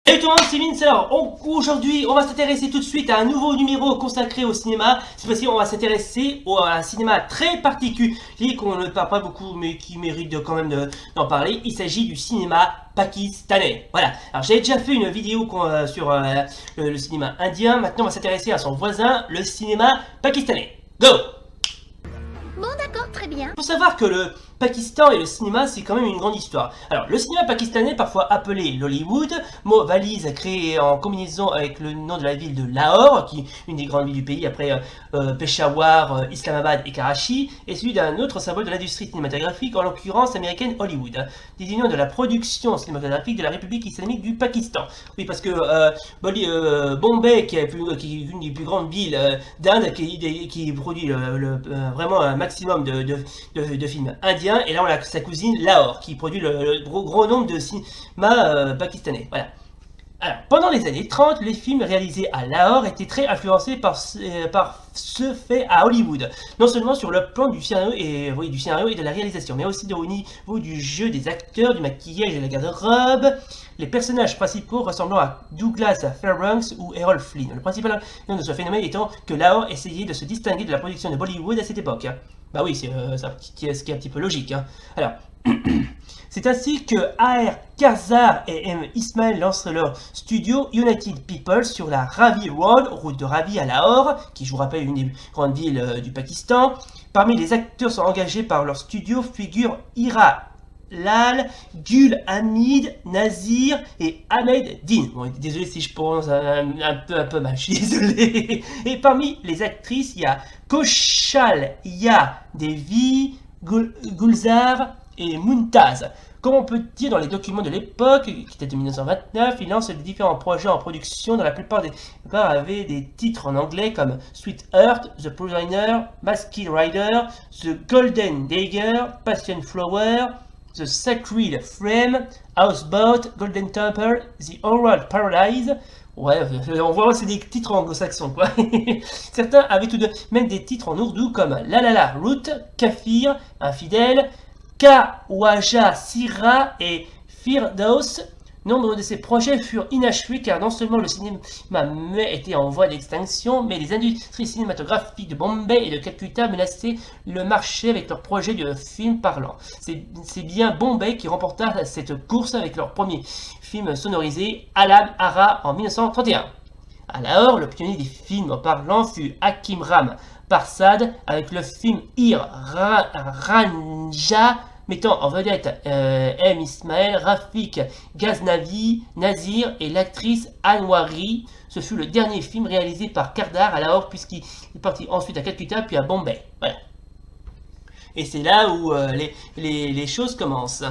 Salut tout le monde, c'est Vince. Alors, aujourd'hui, on va s'intéresser tout de suite à un nouveau numéro consacré au cinéma. Cette fois-ci, on va s'intéresser à un cinéma très particulier qu'on ne parle pas beaucoup, mais qui mérite quand même d'en parler. Il s'agit du cinéma pakistanais. Voilà. Alors, j'avais déjà fait une vidéo sur le cinéma indien. Maintenant, on va s'intéresser à son voisin, le cinéma pakistanais. Go! Bon d'accord, très bien. Il faut savoir que le Pakistan et le cinéma, c'est quand même une grande histoire. Alors, le cinéma pakistanais, parfois appelé l'Hollywood, mot valise créé en combinaison avec le nom de la ville de Lahore, qui est une des grandes villes du pays après Peshawar, Islamabad et Karachi, est celui d'un autre symbole de l'industrie cinématographique, en l'occurrence américaine Hollywood, désignant de la production cinématographique de la République islamique du Pakistan. Oui, parce que Bombay, qui est une des plus grandes villes d'Inde, qui produit vraiment un maximum de films indiens, et là on a sa cousine Lahore qui produit le gros nombre de cinémas pakistanais. Voilà. Alors, pendant les années 30, les films réalisés à Lahore étaient très influencés par ce fait à Hollywood. Non seulement sur le plan du scénario et de la réalisation, mais aussi au niveau du jeu des acteurs, du maquillage et de la garde-robe. Les personnages principaux ressemblant à Douglas Fairbanks ou Errol Flynn. Le principal de ce phénomène étant que Lahore essayait de se distinguer de la production de Bollywood à cette époque. Bah oui, c'est ce qui est un petit peu logique. Alors, c'est ainsi que A.R. Karzar et M. Ismail lancent leur studio United People sur la Ravi Road, route de Ravi à Lahore, qui je vous rappelle une des grandes villes du Pakistan. Parmi les acteurs sont engagés par leur studio figurent Ira Lal, Gul Hamid, Nazir et Ahmed Din. Bon, désolé si je prononce un peu mal, je suis désolé. Et parmi les actrices, il y a Kaushalya Devi, Gulzar et Mumtaz. Comme on peut dire dans les documents de l'époque, qui datent de 1929, ils lancent différents projets en production dont la plupart avaient des titres en anglais comme Sweet Heart, The Prisoner, Masked Rider, The Golden Dagger, Passion Flower, The Sacred Frame, Houseboat, Golden Temple, The Oral Paradise. Ouais, on voit c'est des titres anglo-saxons quoi. Certains avaient tout de même des titres en ourdou comme La La La Route, Kafir, Infidèle, Kawaja Sira et Firdaus. Nombre de ces projets furent inachevés car non seulement le cinéma muet était en voie d'extinction, mais les industries cinématographiques de Bombay et de Calcutta menaçaient le marché avec leurs projets de films parlants. C'est bien Bombay qui remporta cette course avec leur premier film sonorisé, Alam Ara, en 1931. À Lahore, le pionnier des films parlants fut Hakim Ram Parsad avec le film Ranja, mettant en vedette M. Ismail, Rafik Ghaznavi, Nazir et l'actrice Anwari. Ce fut le dernier film réalisé par Kardar à Lahore puisqu'il est parti ensuite à Calcutta puis à Bombay. Voilà. Et c'est là où les choses commencent.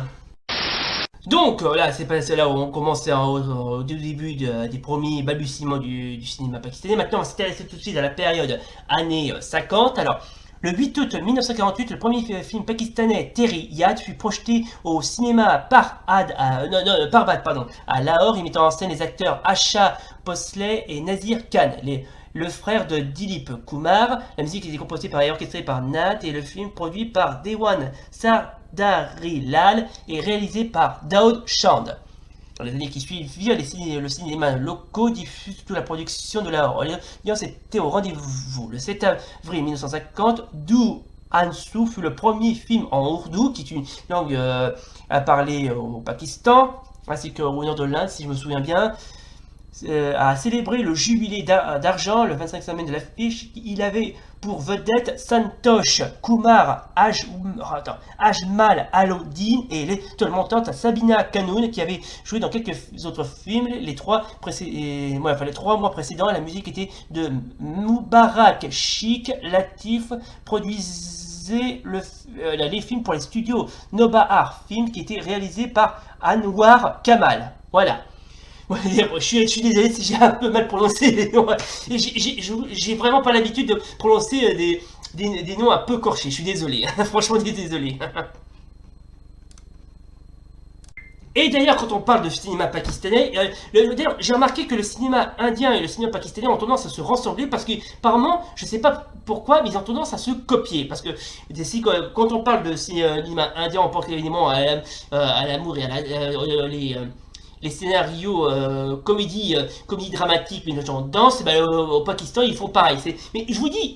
Donc là, c'est là où on commence au début des premiers balbutiements du cinéma pakistanais. Maintenant, on va s'intéresser tout de suite à la période années 50. Alors, le 8 août 1948, le premier film pakistanais, Teri Yad, fut projeté au cinéma Parbad à Lahore, y mettant en scène les acteurs Asha Bhosle et Nazir Khan, le frère de Dilip Kumar. La musique était composée et orchestrée par Nat et le film produit par Dewan Sardarilal et réalisé par Daoud Chand. Dans les années qui suivirent, le cinéma locaux diffuse toute la production de Lahore. L'audience était au rendez-vous. Le 7 avril 1950, Do Ansu fut le premier film en ourdou, qui est une langue à parler au Pakistan, ainsi qu'au nord de l'Inde, si je me souviens bien, a célébré le jubilé d'argent le 25 semaine de l'affiche. Il avait pour vedette Santosh Kumar, Ajmal Alauddin et l'étoile montante Sabina Kanoun qui avait joué dans quelques autres films. Les 3 mois précédents, la musique était de Mubarak Sheikh Latif, produisait les films pour les studios Nobahar Film qui était réalisé par Anwar Kamal. Voilà. Ouais, je suis désolé si j'ai un peu mal prononcé les noms. J'ai vraiment pas l'habitude de prononcer des noms un peu corchés. Je suis désolé. Franchement, désolé. Et d'ailleurs, quand on parle de cinéma pakistanais, d'ailleurs, j'ai remarqué que le cinéma indien et le cinéma pakistanais ont tendance à se ressembler parce qu'apparemment, je sais pas pourquoi, mais ils ont tendance à se copier. Parce que quand on parle de cinéma indien, on pense évidemment à l'amour et à les scénarios comédie dramatique, mais genre danse, ben, au Pakistan ils font pareil. Mais je vous dis,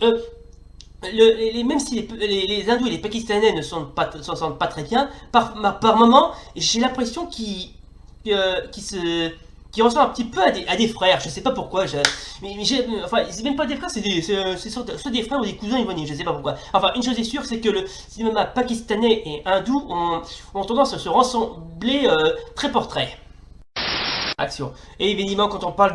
même si les hindous et les pakistanais ne s'en sentent pas très bien, par moment, j'ai l'impression qu'ils se qui ressemblent un petit peu à des frères, je sais pas pourquoi, enfin, c'est même pas des frères, c'est soit des frères ou des cousins éloignés, je sais pas pourquoi. Enfin, une chose est sûre, c'est que le cinéma pakistanais et hindou ont tendance à se ressembler très portrait. Action. Et évidemment, quand on parle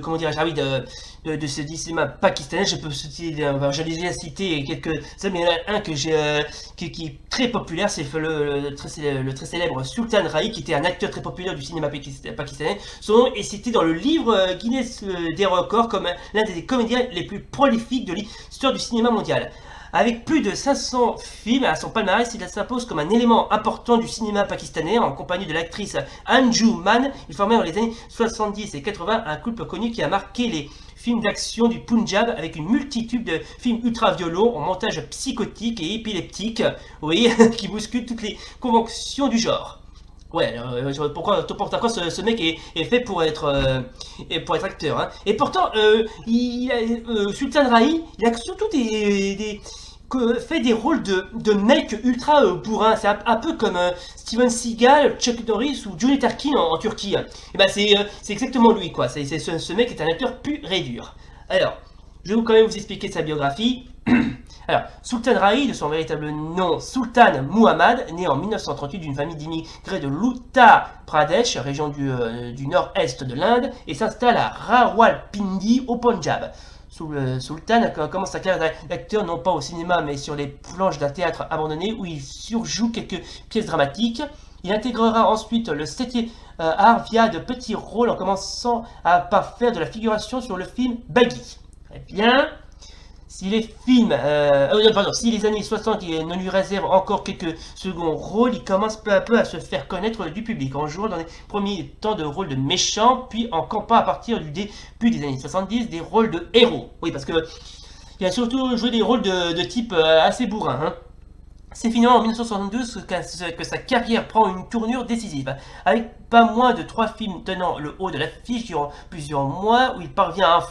comment dirais-je, ah oui, de ce cinéma pakistanais, je peux citer, j'ai déjà cité quelques, mais il y en a un qui est très populaire, c'est le très célèbre Sultan Rai, qui était un acteur très populaire du cinéma pakistanais. Son nom est cité dans le livre Guinness des records comme l'un des comédiens les plus prolifiques de l'histoire du cinéma mondial. Avec plus de 500 films à son palmarès, il s'impose comme un élément important du cinéma pakistanais en compagnie de l'actrice Anju Man. Il formait dans les années 70 et 80 un couple connu qui a marqué les films d'action du Punjab avec une multitude de films ultra-violents en montage psychotique et épileptique, oui, qui bousculent toutes les conventions du genre. Ouais, pourquoi ce mec est fait pour être acteur, hein. Et pourtant, Sultan Rai, il a surtout fait des rôles de mecs ultra bourrins. C'est un peu comme Steven Seagal, Chuck Norris ou Johnny Tarkin en Turquie. Et ben c'est exactement lui, quoi. Ce mec est un acteur pur et dur. Alors, je vais quand même vous expliquer sa biographie. Alors, Sultan Rai, de son véritable nom Sultan Muhammad, né en 1938 d'une famille d'immigrés de l'Uttar Pradesh, région du nord-est de l'Inde, et s'installe à Rawalpindi au Punjab. Sultan commence sa carrière d'acteur non pas au cinéma mais sur les planches d'un théâtre abandonné où il surjoue quelques pièces dramatiques. Il intégrera ensuite le 7e art via de petits rôles en commençant par faire de la figuration sur le film Baggy. Très bien. Si les années 60 ne lui réservent encore quelques seconds rôles, il commence peu à peu à se faire connaître du public, en jouant dans les premiers temps de rôles de méchants, puis en campant à partir du début des années 70 des rôles de héros. Oui, parce que il a surtout joué des rôles de type assez bourrin, hein. C'est finalement en 1972 que sa carrière prend une tournure décisive, avec pas moins de 3 films tenant le haut de l'affiche durant plusieurs mois, où il parvient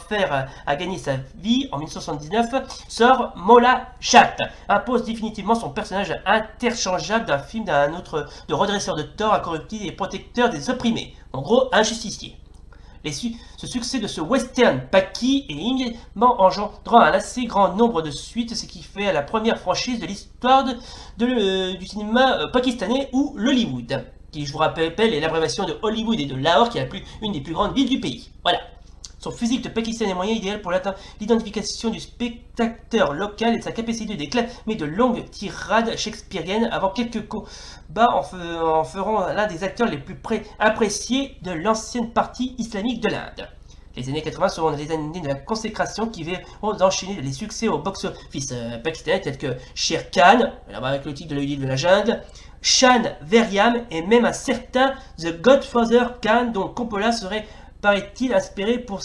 à gagner sa vie. En 1979 sort Mola Chat, impose définitivement son personnage interchangeable d'un film d'un autre de redresseur de tort, incorruptible et protecteur des opprimés, en gros un justicier. Ce succès de ce western paki est immédiatement engendrant un assez grand nombre de suites, ce qui fait la première franchise de l'histoire du cinéma pakistanais ou l'Hollywood, qui, je vous rappelle, est l'abréviation de Hollywood et de Lahore, qui est une des plus grandes villes du pays. Voilà. Son physique de pakistanais moyen idéal pour l'identification du spectateur local et sa capacité de déclamer de longues tirades shakespeariennes avant quelques combats en feront l'un des acteurs les plus appréciés de l'ancienne partie islamique de l'Inde. Les années 80 seront les années de la consécration qui vont enchaîner les succès au box-office pakistanais tels que Sher Khan, avec le titre de l'île de la jungle, Shan Veryam et même un certain The Godfather Khan dont Coppola serait paraît-il inspiré pour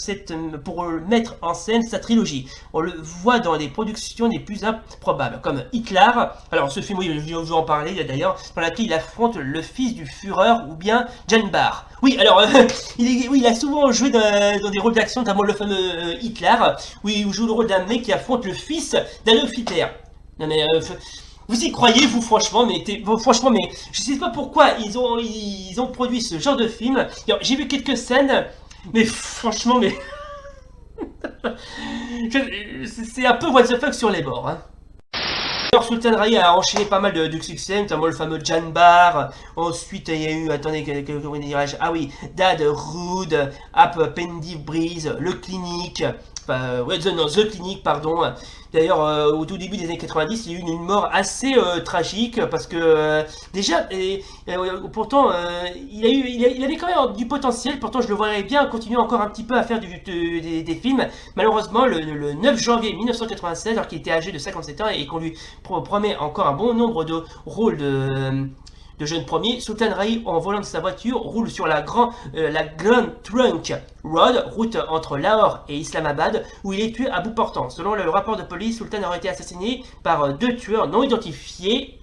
mettre en scène sa trilogie. On le voit dans les productions les plus improbables, comme Hitler. Alors ce film, oui, je vais vous en parler d'ailleurs, dans laquelle il affronte le fils du Führer ou bien Janbar. Oui, alors il a souvent joué dans des rôles d'action, notamment le fameux Hitler, où il joue le rôle d'un mec qui affronte le fils d'Adolf Hitler. Non mais vous y croyez, vous, franchement, mais je sais pas pourquoi ils ont produit ce genre de film. J'ai vu quelques scènes, mais franchement, c'est un peu what the fuck sur les bords, hein. Alors, Sultan Rai a enchaîné pas mal de succès, notamment le fameux Janbar. Ensuite, il y a eu, attendez, comment dirais-je, ah oui, Dad Rude, Up Pendy Breeze, Le Clinique. The Clinic, pardon. D'ailleurs, au tout début des années 90, il y a eu une mort assez tragique parce que déjà, pourtant, il avait quand même du potentiel. Pourtant, je le voyais bien continuer encore un petit peu à faire des films. Malheureusement, le 9 janvier 1996, alors qu'il était âgé de 57 ans et qu'on lui promet encore un bon nombre de rôles de jeune premier, Sultan Rai, en volant de sa voiture, roule sur la Grand Trunk Road, route entre Lahore et Islamabad, où il est tué à bout portant. Selon le rapport de police, Sultan aurait été assassiné par 2 tueurs non identifiés.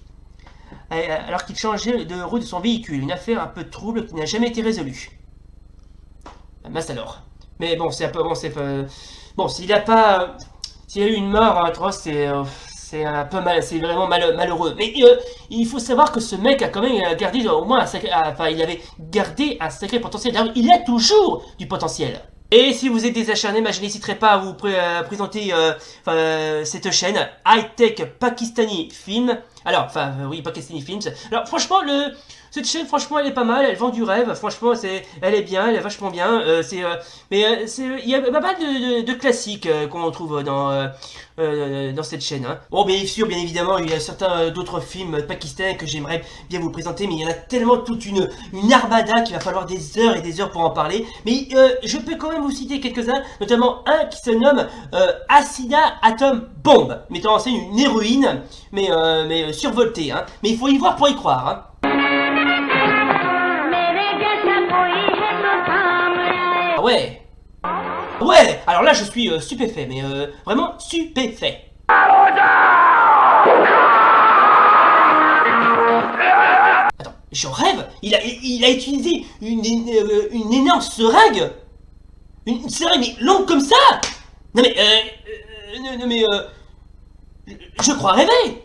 alors qu'il changeait de roue de son véhicule. Une affaire un peu trouble qui n'a jamais été résolue. Mince alors. Mais bon, c'est un peu... Bon, c'est pas... Bon, s'il y a eu une mort atroce, c'est un peu mal, c'est vraiment malheureux. Mais il faut savoir que ce mec a quand même gardé au moins un sacré... Enfin, il avait gardé un sacré potentiel. D'ailleurs, il a toujours du potentiel. Et si vous êtes des acharnés, je n'hésiterai pas à vous présenter cette chaîne, High Tech Pakistani Film. Alors, oui, Pakistani Films. Alors, franchement, cette chaîne, franchement, elle est pas mal, elle vend du rêve. Franchement, elle est bien, elle est vachement bien. Il y a pas mal de classiques qu'on trouve dans cette chaîne. Hein. Bon, bien sûr, bien évidemment, il y a certains d'autres films pakistanais que j'aimerais bien vous présenter, mais il y en a tellement toute une armada qu'il va falloir des heures et des heures pour en parler. Mais je peux quand même vous citer quelques-uns, notamment un qui se nomme Hasina Atom Bomb, mettant en scène une héroïne, mais survoltée. Hein. Mais il faut y voir pour y croire. Hein. Ah ouais. Ouais, alors là je suis stupéfait, mais vraiment stupéfait. Attends, j'en rêve. Il a utilisé une énorme seringue. Une seringue mais longue comme ça. Non mais, je crois rêver.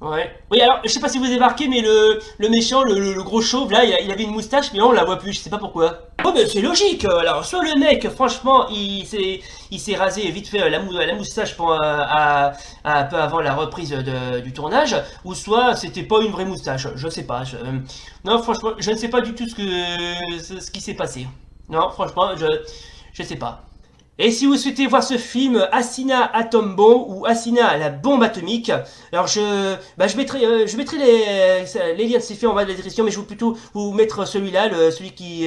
Ouais. Oui, alors, je sais pas si vous avez remarqué, mais le méchant, le gros chauve, là, il avait une moustache, mais là, on la voit plus, je sais pas pourquoi. Oh, mais c'est logique. Alors, soit le mec, franchement, il s'est rasé vite fait la moustache pour, un peu avant la reprise du tournage, ou soit c'était pas une vraie moustache, je sais pas. Non, franchement, je ne sais pas du tout ce qui s'est passé. Non, franchement, je sais pas. Et si vous souhaitez voir ce film Hasina Atom Bomb ou Hasina la bombe atomique, alors je mettrai les liens de ces films en bas de la description, mais je vais plutôt vous mettre celui-là, celui qui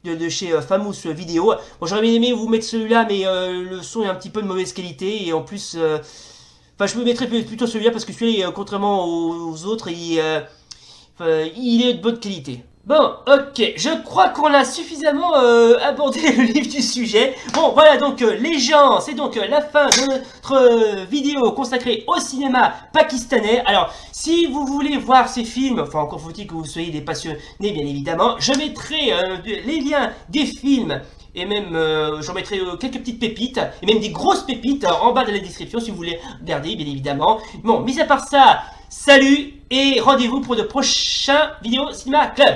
de chez Famous Vidéo. Bon, j'aurais bien aimé vous mettre celui-là, mais le son est un petit peu de mauvaise qualité et en plus, je me mettrai plutôt celui-là parce que celui-là, contrairement aux autres, il est de bonne qualité. Bon, ok, je crois qu'on a suffisamment abordé le livre du sujet. Bon, voilà donc les gens, c'est donc la fin de notre vidéo consacrée au cinéma pakistanais. Alors, si vous voulez voir ces films, enfin encore faut-il que vous soyez des passionnés bien évidemment, je mettrai les liens des films. Et même, j'en mettrai quelques petites pépites, et même des grosses pépites en bas de la description si vous voulez regarder, bien évidemment. Bon, mis à part ça, salut, et rendez-vous pour de prochains vidéos Cinéma Club.